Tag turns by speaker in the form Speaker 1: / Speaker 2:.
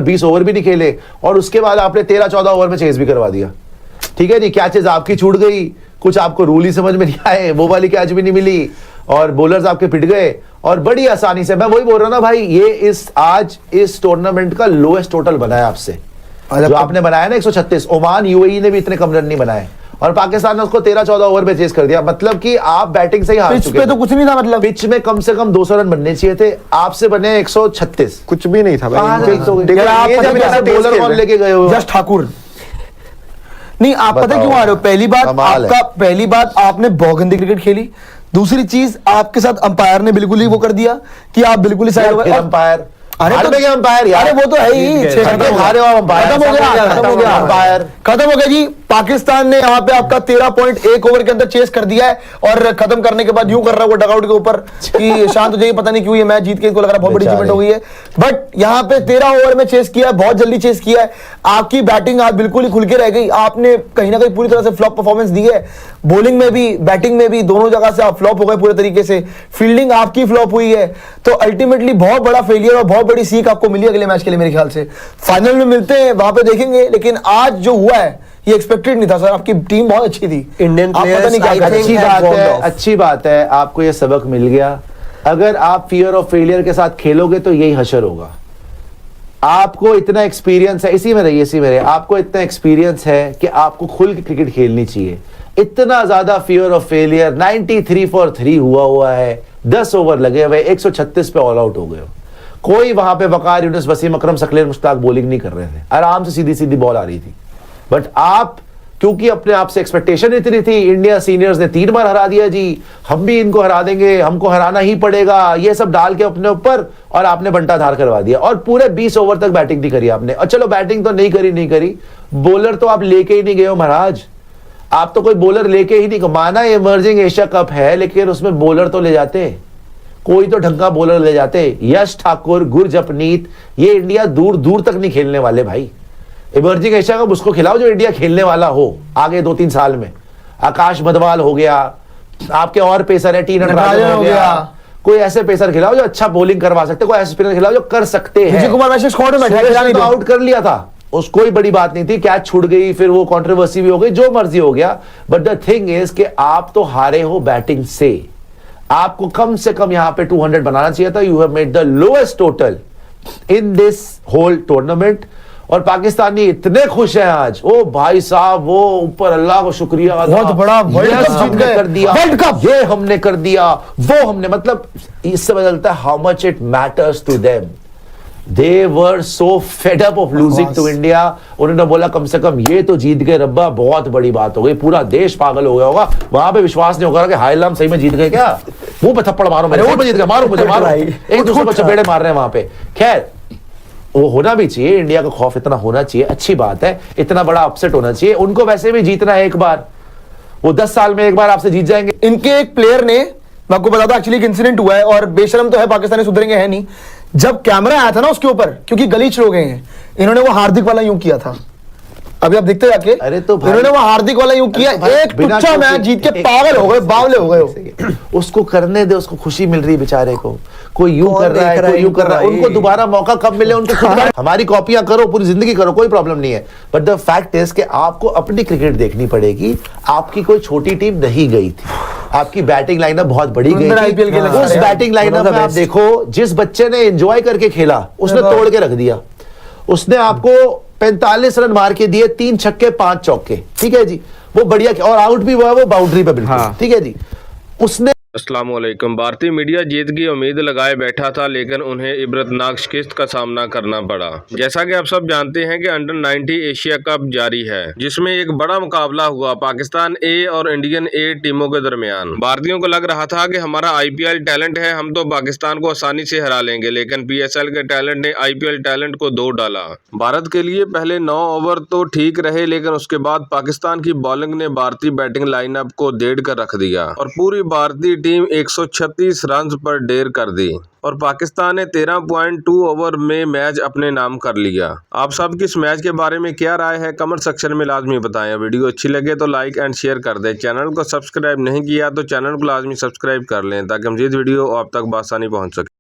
Speaker 1: 20 over भी नहीं खेले और उसके बाद आपने 13-14 ओवर में चेस भी करवा दिया। ठीक है जी, कैचेस आपकी छूट गई, कुछ आपको रूल ही समझ में नहीं आए, वो वाली कैच भी नहीं मिली और बॉलर्स आपके पिट गए और बड़ी आसानी से। मैं वही बोल रहा हूं ना भाई, ये आज इस टूर्नामेंट का लोएस्ट टोटल बनाया आपसे, जो आपने बनाया ना 136। ओमान यूएई ने भी इतने कम रन नहीं बनाए और पाकिस्तान ने उसको 13-14 ओवर में चेस कर दिया। मतलब कि आप बैटिंग से ही हार चुके।
Speaker 2: पिच पे तो कुछ नहीं था, मतलब
Speaker 1: पिच में कम से कम 200 रन बनने चाहिए थे, आपसे बने 136,
Speaker 2: कुछ भी नहीं था भाई।
Speaker 1: बॉलर कौन लेके गए हो?
Speaker 2: जस्ट ठाकुर। नहीं, आप पता क्यों आ रहे हो? पहली बात आपने बहुत गंदी क्रिकेट खेली। दूसरी चीज, आपके साथ अंपायर ने बिल्कुल ही वो कर दिया कि आप बिल्कुल ही साइड हो गए।
Speaker 1: अंपायर,
Speaker 2: अरे तो
Speaker 1: अंपायर यार,
Speaker 2: अरे वो तो है ही, खत्म हो गया जी। पाकिस्तान ने यहाँ पे आपका 13.1 ओवर के अंदर चेस कर दिया है और खत्म करने के बाद यूं कर रहा है वो डगआउट के ऊपर कि शांत हो जाइए, पता नहीं क्यों ये मैच जीत के इसको लग रहा है बहुत बड़ी अचीवमेंट हो गई है। बट यहाँ पे 13 ओवर में चेस किया है, बहुत जल्दी चेस किया है। आपकी बैटिंग आज बिल्कुल ही खुल के रह गई, आपने कहीं ना कहीं पूरी तरह से फ्लॉप परफॉर्मेंस दी है। बॉलिंग में भी बैटिंग में भी दोनों जगह से आप फ्लॉप हो गए पूरे तरीके से। फील्डिंग आपकी फ्लॉप हुई है, तो अल्टीमेटली बहुत बड़ा फेलियर और बहुत बड़ी सीख आपको मिली अगले मैच के लिए। मेरे ख्याल से फाइनल में मिलते हैं, वहां पे देखेंगे। लेकिन आज जो हुआ है ये एक्सपेक्टेड नहीं था सर। आपकी टीम बहुत अच्छी थी,
Speaker 3: इंडियन प्लेयर्स।
Speaker 1: अच्छी बात है, आपको ये सबक मिल गया। अगर आप फियर ऑफ फेलियर के साथ खेलोगे तो यही हशर होगा। आपको इतना एक्सपीरियंस है, इसी में रहिए, आपको इतना एक्सपीरियंस है कि आपको खुल के क्रिकेट खेलनी चाहिए। इतना ज्यादा फियर ऑफ फेलियर, 93 for 3 हुआ है, 10 ओवर लगे हुए, 136 पे ऑल आउट हो गए हो। कोई वहां पे वकार यूनुस, वसीम अकरम, शकील मुश्ताक बॉलिंग नहीं कर रहे थे, आराम से सीधी सीधी बॉल आ रही थी। बट आप क्योंकि अपने आप से एक्सपेक्टेशन इतनी थी, इंडिया सीनियर्स ने 3 बार हरा दिया जी, हम भी इनको हरा देंगे, हमको हराना ही पड़ेगा, ये सब डाल के अपने ऊपर, और आपने बंटाधार करवा दिया और पूरे 20 ओवर तक बैटिंग नहीं करी आपने। और चलो बैटिंग तो नहीं करी, बॉलर तो आप लेके ही नहीं गए हो महाराज। आप तो कोई बॉलर लेके ही नहीं, माना इमर्जिंग एशिया कप है लेकिन उसमें बॉलर तो ले जाते, कोई तो ढंग का बॉलर ले जाते। यश ठाकुर, गुरजपनीत, ये इंडिया दूर दूर तक नहीं खेलने वाले भाई। इमर्जिंग एशिया कप उसको खिलाओ जो इंडिया खेलने वाला हो आगे 2-3 साल में। आकाश मधवाल हो गया, आपके और पेसर है, टी नटराजन हो गया, कोई ऐसे पेसर खिलाओ जो अच्छा बॉलिंग करवा सकते, कोई ऐसे स्पिनर खिलाओ जो कर सकते हैं। तो आउट कर लिया था, उस कोई बड़ी बात नहीं थी, कैच छूट गई, फिर वो कंट्रोवर्सी भी हो गई, जो मर्जी हो गया। बट द थिंग इज कि आप तो हारे हो बैटिंग से, आपको कम से कम यहां पे 200 बनाना चाहिए था। You have made the lowest total in this whole tournament. और पाकिस्तानी इतने खुश हैं आज, ओ भाई साहब, वो ऊपर अल्लाह को शुक्रिया,
Speaker 2: बहुत बड़ा वर्ल्ड कप जीत गए,
Speaker 1: कर दिया, वर्ल्ड कप ये हमने कर दिया, वो हमने, मतलब इससे बदलता है how much it matters to them. They were so fed up of losing to India। उन्होंने बोला कम से कम ये तो जीत गए रब्बा, बहुत बड़ी बात हो गई, पूरा देश पागल हो गया होगा। वहां पे विश्वास नहीं होगा कि हाय अल्लाह हम सही में जीत गए क्या, मुंह पे थप्पड़ मारो, मेरे मुंह पे जीत गए, मारो मुझे, मारो, एक दूसरे को चपेड़े मार रहे हैं वहां पे। खैर वो होना भी चाहिए, इंडिया का खौफ इतना होना चाहिए, अच्छी बात है, इतना बड़ा अपसेट होना चाहिए। उनको वैसे भी जीतना है एक बार, वो 10 साल में एक बार आपसे जीत जाएंगे।
Speaker 2: इनके एक प्लेयर ने, मैं आपको बताता हूं, एक्चुअली एक इंसिडेंट हुआ है और बेशरम तो है, पाकिस्तानी सुधरेंगे है नहीं। जब कैमरा आया था ना उसके ऊपर, क्योंकि गलीच लोग हैं, इन्होंने वो हार्दिक वाला यूं किया था, अभी आप देखते जाके।
Speaker 1: अरे तो
Speaker 2: इन्होंने वो हार्दिक वाला यूं किया, एक टुच्चा मैच जीत के पागल हो गए, बावले हो गए।
Speaker 1: उसको करने दे, उसको खुशी मिल रही बेचारे को, कोई यूं कर रहा है, कोई यूं कर रहा है, उनको दोबारा मौका कब मिले उनको खुद। हमारी कॉपियां करो, पूरी जिंदगी करो, कोई प्रॉब्लम नहीं है। बट द फैक्ट इज कि आपको अपनी क्रिकेट देखनी पड़ेगी। आपकी कोई छोटी टीम नहीं गई थी, आपकी बैटिंग लाइनअप बहुत बड़ी गई थी। उस बैटिंग लाइनअप में आप देखो, जिस बच्चे ने एंजॉय करके खेला उसने तोड़ के रख दिया। उसने आपको 45 रन मार के दिए, 3 छक्के 5 चौके, ठीक है जी, वो बढ़िया, और आउट भी हुआ वो बाउंड्री पे बिल्कुल, ठीक है जी। उसने
Speaker 4: अस्सलाम वालेकुम। भारतीय मीडिया जीत की उम्मीद लगाए बैठा था, लेकिन उन्हें इबरतनाक शिकस्त का सामना करना पड़ा। जैसा कि आप सब जानते हैं कि अंडर 90 एशिया कप जारी है, जिसमें एक बड़ा मुकाबला हुआ पाकिस्तान ए और इंडियन ए टीमों के दरमियान। भारतीयों को लग रहा था कि हमारा IPL टैलेंट है, हम तो पाकिस्तान को आसानी से हरा लेंगे, लेकिन PSL के टैलेंट ने IPL टैलेंट को दो डाला। भारत के लिए पहले 9 ओवर तो ठीक रहे, लेकिन उसके बाद पाकिस्तान की बॉलिंग ने भारतीय बैटिंग लाइनअप को देड़ कर रख दिया और पूरी भारतीय टीम 136 रन पर ढेर कर दी और पाकिस्तान ने 13.2 ओवर में मैच अपने नाम कर लिया। आप सब की इस मैच के बारे में क्या राय है, कमेंट सेक्शन में लाजमी बताएं। वीडियो अच्छी लगे तो लाइक एंड शेयर कर दें। चैनल को सब्सक्राइब नहीं किया तो चैनल को लाजमी सब्सक्राइब कर लें, ताकि मज़ीद वीडियो आप तक बआसानी पहुंच सके।